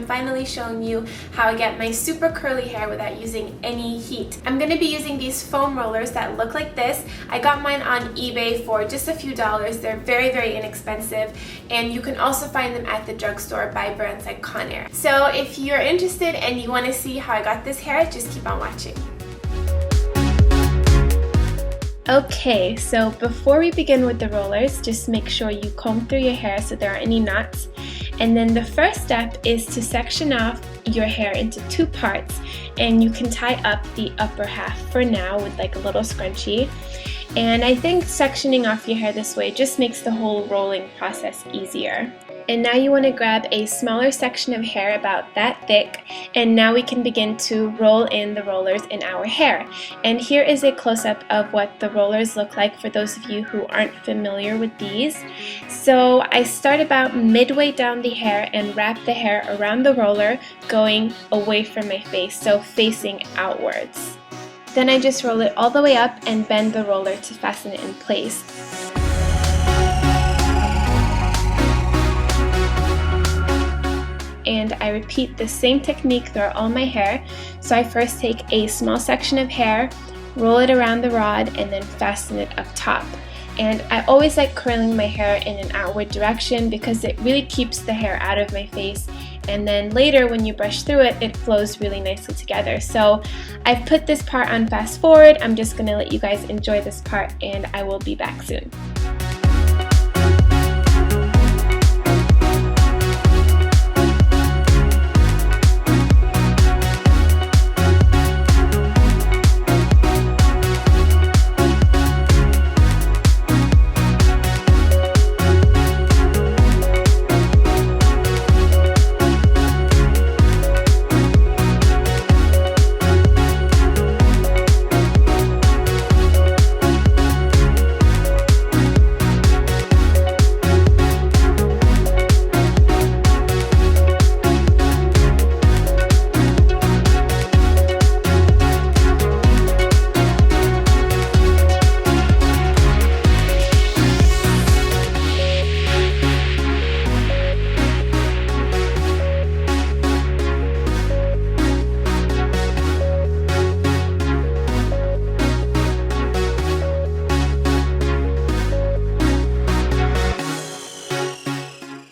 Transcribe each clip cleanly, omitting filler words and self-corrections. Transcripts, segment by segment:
I'm finally showing you how I get my super curly hair without using any heat. I'm going to be using these foam rollers that look like this. I got mine on eBay for just a few dollars. They're very, very inexpensive, and you can also find them at the drugstore by brands like Conair. So if you're interested and you want to see how I got this hair, just keep on watching. Okay, so before we begin with the rollers, just make sure you comb through your hair so there aren't any knots. And then the first step is to section off your hair into two parts, and you can tie up the upper half for now with like a little scrunchie. And I think sectioning off your hair this way just makes the whole rolling process easier. And now you want to grab a smaller section of hair about that thick, and now we can begin to roll in the rollers in our hair. And here is a close-up of what the rollers look like for those of you who aren't familiar with these. So I start about midway down the hair and wrap the hair around the roller, going away from my face, so facing outwards. Then I just roll it all the way up and bend the roller to fasten it in place. And I repeat the same technique throughout all my hair. So I first take a small section of hair, roll it around the rod, and then fasten it up top. And I always like curling my hair in an outward direction because it really keeps the hair out of my face, and then later when you brush through it, it flows really nicely together. So I've put this part on fast forward. I'm just gonna let you guys enjoy this part, and I will be back soon.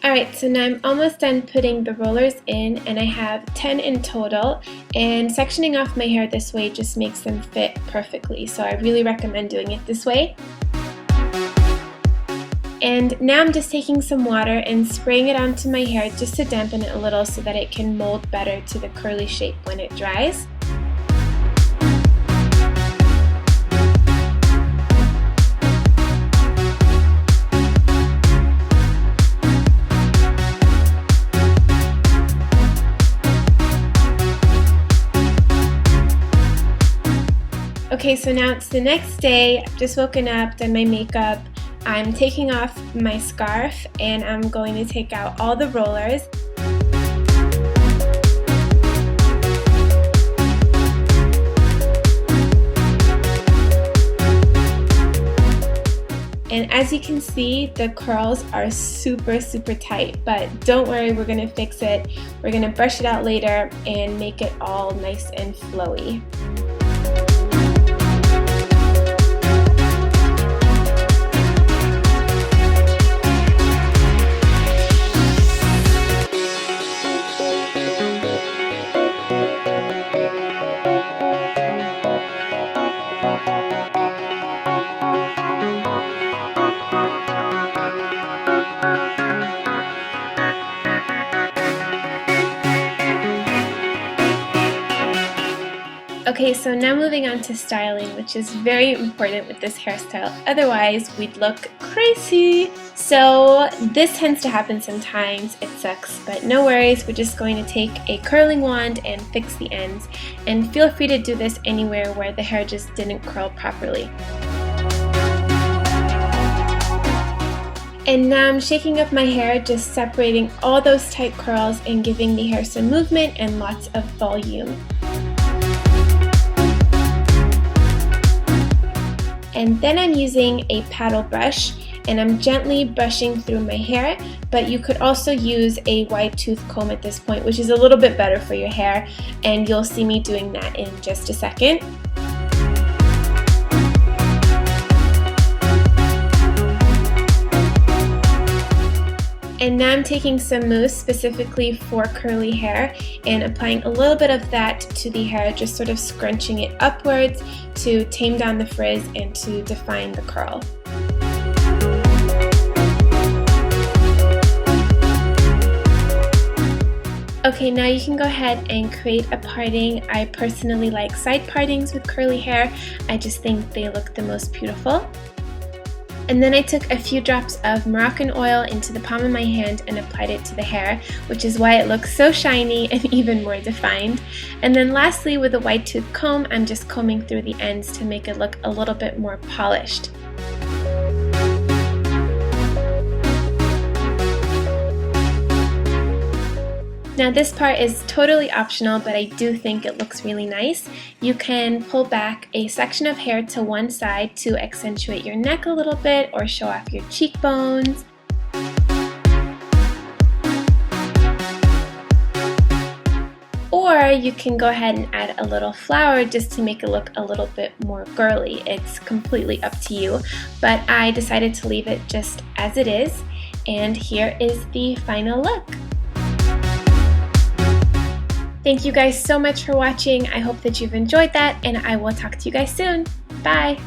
Alright, so now I'm almost done putting the rollers in, and I have 10 in total, and sectioning off my hair this way just makes them fit perfectly, so I really recommend doing it this way. And now I'm just taking some water and spraying it onto my hair just to dampen it a little so that it can mold better to the curly shape when it dries. Okay, so now it's the next day. I've just woken up, done my makeup. I'm taking off my scarf, and I'm going to take out all the rollers. And as you can see, the curls are super tight, but don't worry, we're gonna fix it. We're gonna brush it out later and make it all nice and flowy. Okay, so now moving on to styling, which is very important with this hairstyle, otherwise we'd look crazy. So this tends to happen sometimes, it sucks, but no worries, we're just going to take a curling wand and fix the ends, and feel free to do this anywhere where the hair just didn't curl properly. And now I'm shaking up my hair, just separating all those tight curls and giving the hair some movement and lots of volume. And then I'm using a paddle brush, and I'm gently brushing through my hair, but you could also use a wide tooth comb at this point, which is a little bit better for your hair, and you'll see me doing that in just a second. And now I'm taking some mousse specifically for curly hair and applying a little bit of that to the hair, just sort of scrunching it upwards to tame down the frizz and to define the curl. Okay, now you can go ahead and create a parting. I personally like side partings with curly hair. I just think they look the most beautiful. And then I took a few drops of Moroccan oil into the palm of my hand and applied it to the hair, which is why it looks so shiny and even more defined. And then lastly, with a wide tooth comb, I'm just combing through the ends to make it look a little bit more polished. Now this part is totally optional, but I do think it looks really nice. You can pull back a section of hair to one side to accentuate your neck a little bit or show off your cheekbones. Or you can go ahead and add a little flower just to make it look a little bit more girly. It's completely up to you, but I decided to leave it just as it is, and here is the final look. Thank you guys so much for watching. I hope that you've enjoyed that, and I will talk to you guys soon. Bye!